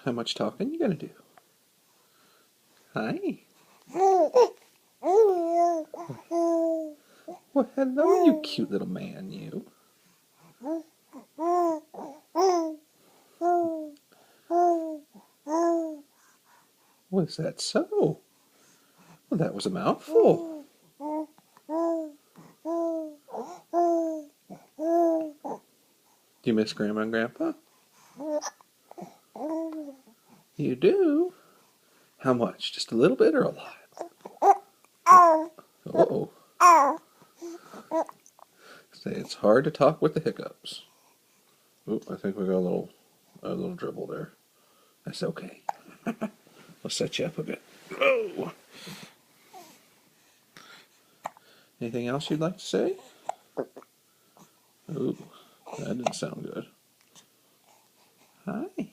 How much talking you gonna do? Hi. Well, hello, you cute little man, you. Was that so? Well, that was a mouthful. Do you miss Grandma and Grandpa? You do? How much? Just a little bit or a lot? Uh-oh. Say it's hard to talk with the hiccups. Oop, I think we got a little dribble there. That's okay. I'll set you up a bit. Oh. Anything else you'd like to say? Ooh, that didn't sound good. Hi.